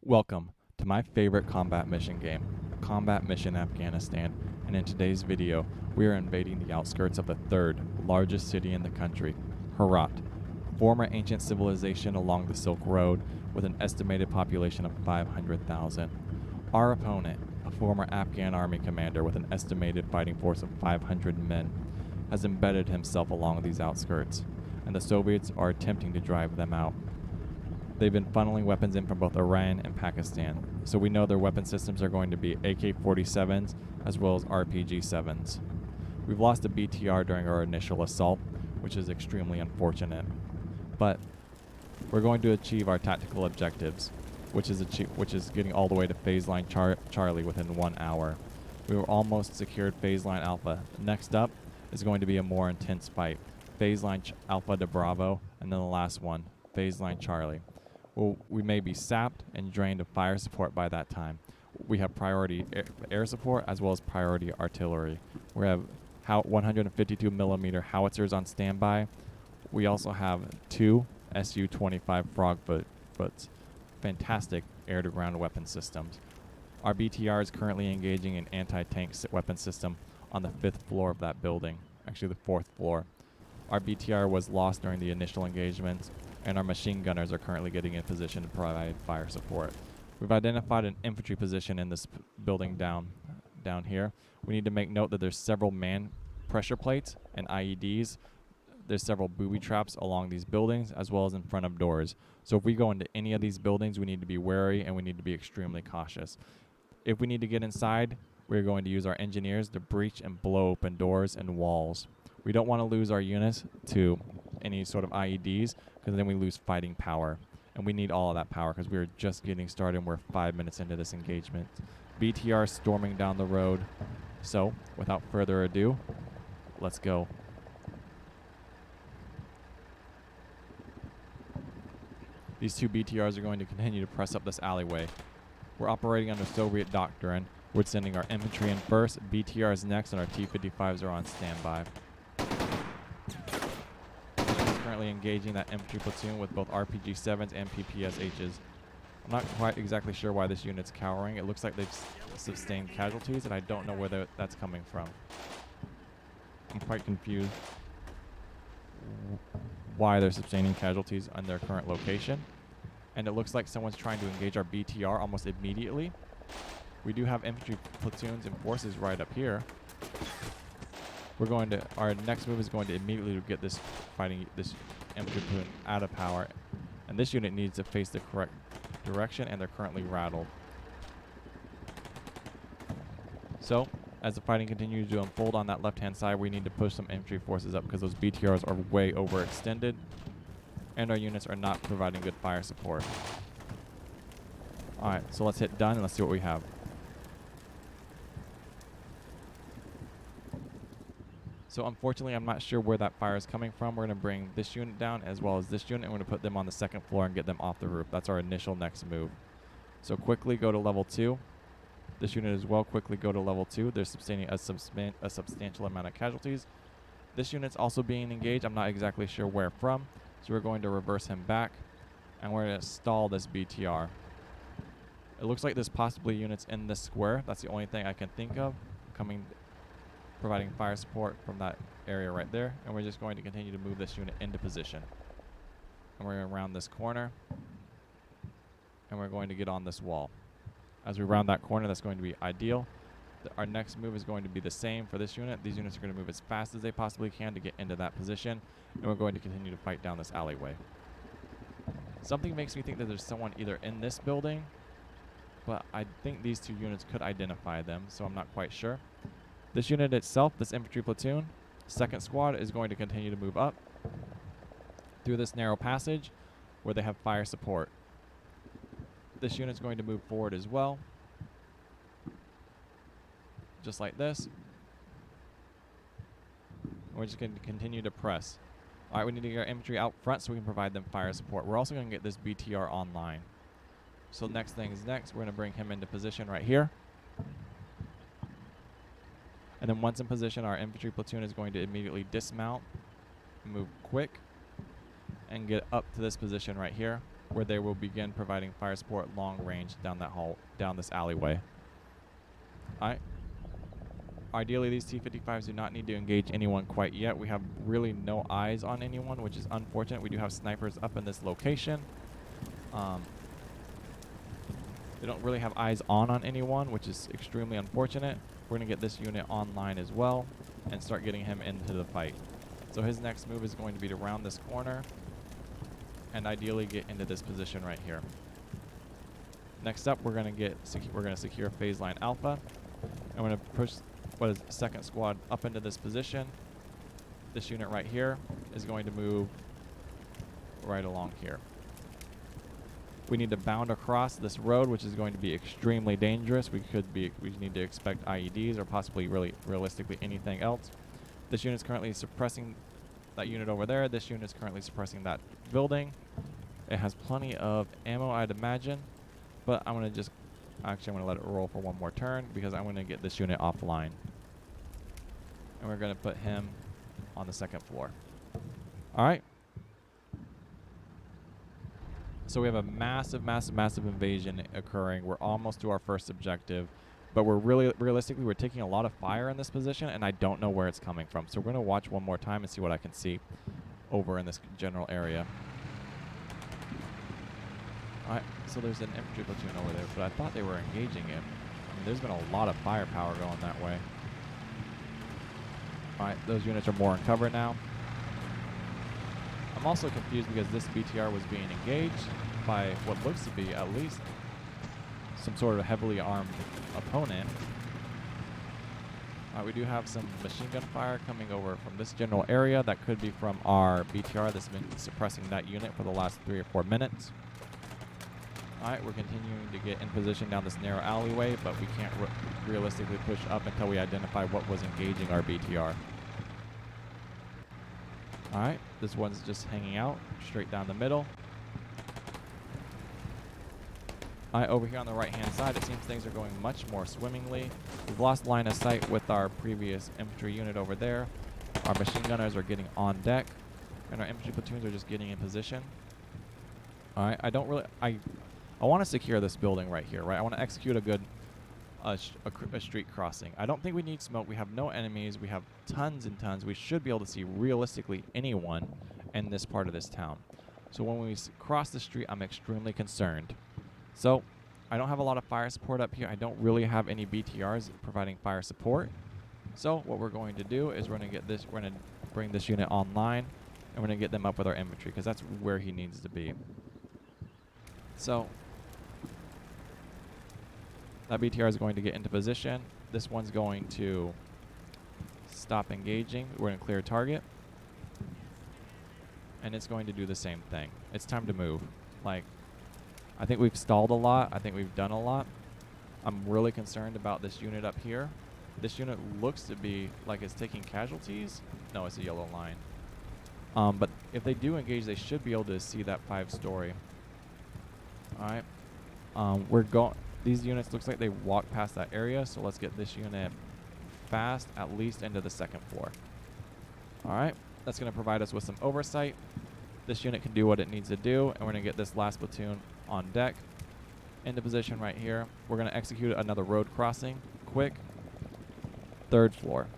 Welcome to my favorite combat mission game, Combat Mission Afghanistan, and in today's video, we are invading the outskirts of the third largest city in the country, Herat, former ancient civilization along the Silk Road with an estimated population of 500,000. Our opponent, a former Afghan army commander with an estimated fighting force of 500 men, has embedded himself along these outskirts, and the Soviets are attempting to drive them out. They've been funneling weapons in from both Iran and Pakistan, so we know their weapon systems are going to be AK-47s as well as RPG-7s. We've lost a BTR during our initial assault, which is extremely unfortunate, but we're going to achieve our tactical objectives, which is getting all the way to phase line Charlie within 1 hour. We were almost secured phase line Alpha. Next up is going to be a more intense fight, phase line Alpha to Bravo, and then the last one, phase line Charlie. Well, we may be sapped and drained of fire support by that time. We have priority air support as well as priority artillery. We have 152 millimeter howitzers on standby. We also have 2 Su-25 Frogfoots, fantastic air-to-ground weapon systems. Our BTR is currently engaging an anti-tank weapon system on the 5th floor of that building, actually the 4th floor. Our BTR was lost during the initial engagements, and our machine gunners are currently getting in position to provide fire support. We've identified an infantry position in this building down here. We need to make note that there's several man pressure plates and IEDs. There's several booby traps along these buildings as well as in front of doors. So if we go into any of these buildings, we need to be wary and we need to be extremely cautious. If we need to get inside, we're going to use our engineers to breach and blow open doors and walls. We don't want to lose our units to any sort of IEDs, because then we lose fighting power. And we need all of that power because we are just getting started and we're 5 minutes into this engagement. BTR storming down the road. So, without further ado, let's go. These 2 BTRs are going to continue to press up this alleyway. We're operating under Soviet doctrine. We're sending our infantry in first, BTRs next, and our T-55s are on standby. Currently engaging that infantry platoon with both RPG-7s and PPSHs. I'm not quite exactly sure why this unit's cowering. It looks like they've sustained casualties, and I don't know where that's coming from. I'm quite confused why they're sustaining casualties on their current location. And it looks like someone's trying to engage our BTR almost immediately. We do have infantry platoons and forces right up here. Our next move is going to immediately get this infantry platoon out of power, and this unit needs to face the correct direction, and they're currently rattled. So, as the fighting continues to unfold on that left-hand side, we need to push some infantry forces up because those BTRs are way overextended, and our units are not providing good fire support. Alright, so let's hit done and let's see what we have. So unfortunately, I'm not sure where that fire is coming from. We're going to bring this unit down as well as this unit, and we're going to put them on the 2nd floor and get them off the roof. That's our initial next move. So quickly go to level 2. This unit as well, quickly go to level 2. They're sustaining a substantial amount of casualties. This unit's also being engaged. I'm not exactly sure where from. So we're going to reverse him back, and we're going to stall this BTR. It looks like there's possibly units in this square. That's the only thing I can think of providing fire support from that area right there, and we're just going to continue to move this unit into position. And we're going to round this corner, and we're going to get on this wall. As we round that corner, that's going to be ideal. Our next move is going to be the same for this unit. These units are going to move as fast as they possibly can to get into that position, and we're going to continue to fight down this alleyway. Something makes me think that there's someone either in this building, but I think these 2 units could identify them, so I'm not quite sure. This unit itself, this infantry platoon, 2nd squad, is going to continue to move up through this narrow passage where they have fire support. This unit's going to move forward as well, just like this. We're just going to continue to press. Alright, we need to get our infantry out front so we can provide them fire support. We're also going to get this BTR online. So next thing is next, we're going to bring him into position right here. And then once in position, our infantry platoon is going to immediately dismount, move quick, and get up to this position right here. where they will begin providing fire support long range down this alleyway. Alright. Ideally, these T-55s do not need to engage anyone quite yet. We have really no eyes on anyone, which is unfortunate. We do have snipers up in this location. They don't really have eyes on anyone, which is extremely unfortunate. We're going to get this unit online as well and start getting him into the fight. So his next move is going to be to round this corner and ideally get into this position right here. Next up, we're going to secure phase line alpha. I'm going to push second squad up into this position. This unit right here is going to move right along here. We need to bound across this road, which is going to be extremely dangerous. We need to expect IEDs or possibly realistically anything else. This unit is currently suppressing that unit over there. This unit is currently suppressing that building. It has plenty of ammo, I'd imagine, but I'm going to let it roll for one more turn because I'm going to get this unit offline. And we're going to put him on the second floor. All right. So we have a massive invasion occurring. We're almost to our first objective, but realistically, we're taking a lot of fire in this position, and I don't know where it's coming from. So we're going to watch one more time and see what I can see over in this general area. All right, so there's an infantry platoon over there, but I thought they were engaging it. I mean, there's been a lot of firepower going that way. All right, those units are more in cover now. I'm also confused because this BTR was being engaged by what looks to be at least some sort of heavily armed opponent. We do have some machine gun fire coming over from this general area. That could be from our BTR that's been suppressing that unit for the last 3 or 4 minutes. Alright, we're continuing to get in position down this narrow alleyway, but we can't realistically push up until we identify what was engaging our BTR. Alright, this one's just hanging out straight down the middle. Alright, over here on the right hand side, it seems things are going much more swimmingly. We've lost line of sight with our previous infantry unit over there. Our machine gunners are getting on deck, and our infantry platoons are just getting in position. Alright, I want to secure this building right here, right? I want to execute a good a street crossing. I don't think we need smoke. We have no enemies. We have tons and tons. We should be able to see realistically anyone in this part of this town. So when we cross the street, I'm extremely concerned. So I don't have a lot of fire support up here. I don't really have any BTRs providing fire support. So what we're going to do is we're going to bring this unit online, and we're going to get them up with our infantry because that's where he needs to be. So that BTR is going to get into position. This one's going to stop engaging. We're going to clear target. And it's going to do the same thing. It's time to move. Like, I think we've stalled a lot. I think we've done a lot. I'm really concerned about this unit up here. This unit looks to be like it's taking casualties. No, it's a yellow line. But if they do engage, they should be able to see that 5-story. Alright. These units looks like they walk past that area, so let's get this unit fast, at least into the second floor. Alright, that's going to provide us with some oversight. This unit can do what it needs to do, and we're going to get this last platoon on deck into position right here. We're going to execute another road crossing, quick, 3rd floor.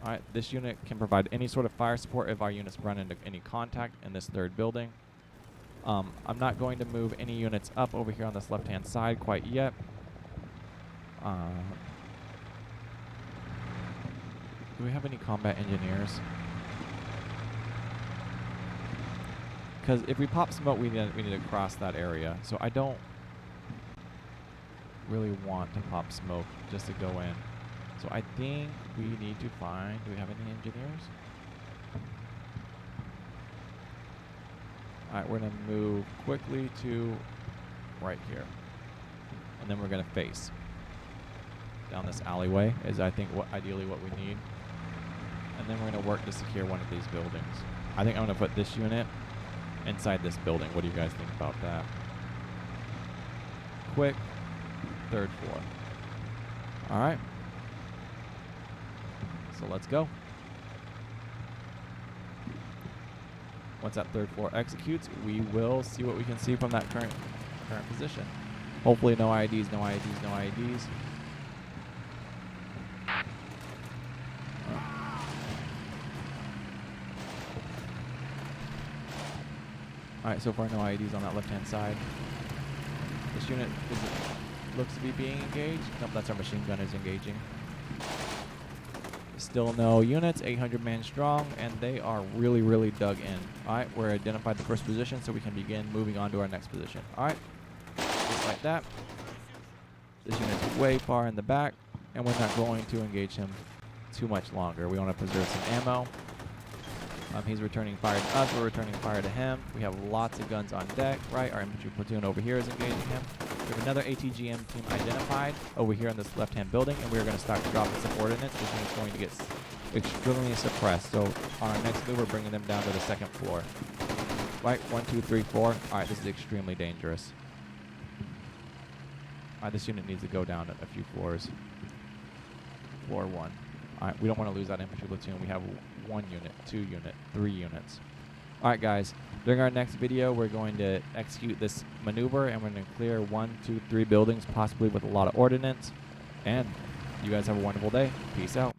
Alright, this unit can provide any sort of fire support if our units run into any contact in this 3rd building. I'm not going to move any units up over here on this left-hand side quite yet. Do we have any combat engineers? Because if we pop smoke, we need to cross that area. So I don't really want to pop smoke just to go in. So I think we need to find... Do we have any engineers? Alright, we're going to move quickly to right here. And then we're going to face down this alleyway is I think ideally what we need. And then we're going to work to secure one of these buildings. I think I'm going to put this unit inside this building. What do you guys think about that? Quick, 3rd floor. Alright. So let's go. Once that third floor executes, we will see what we can see from that current position. Hopefully no IEDs, no IEDs, no IEDs. Alright, so far no IEDs on that left-hand side. This unit looks to be being engaged. Nope, that's our machine gunners engaging. Still no units, 800 man strong, and they are really, really dug in. Alright, we're identified the first position, so we can begin moving on to our next position. Alright, just like that. This unit's way far in the back, and we're not going to engage him too much longer. We want to preserve some ammo. He's returning fire to us, we're returning fire to him. We have lots of guns on deck, right? Our infantry platoon over here is engaging him. We have another ATGM team identified over here in this left-hand building, and we're going to start dropping some ordnance. This unit's going to get extremely suppressed. So on our next move, we're bringing them down to the second floor. Right, 1, 2, 3, 4. All right, this is extremely dangerous. All right, this unit needs to go down a few floors. Floor 1. All right, we don't want to lose that infantry platoon. We have 1 unit, 2 unit, 3 units. All right, guys. During our next video, we're going to execute this maneuver, and we're going to clear 1, 2, 3 buildings, possibly with a lot of ordnance. And you guys have a wonderful day. Peace out.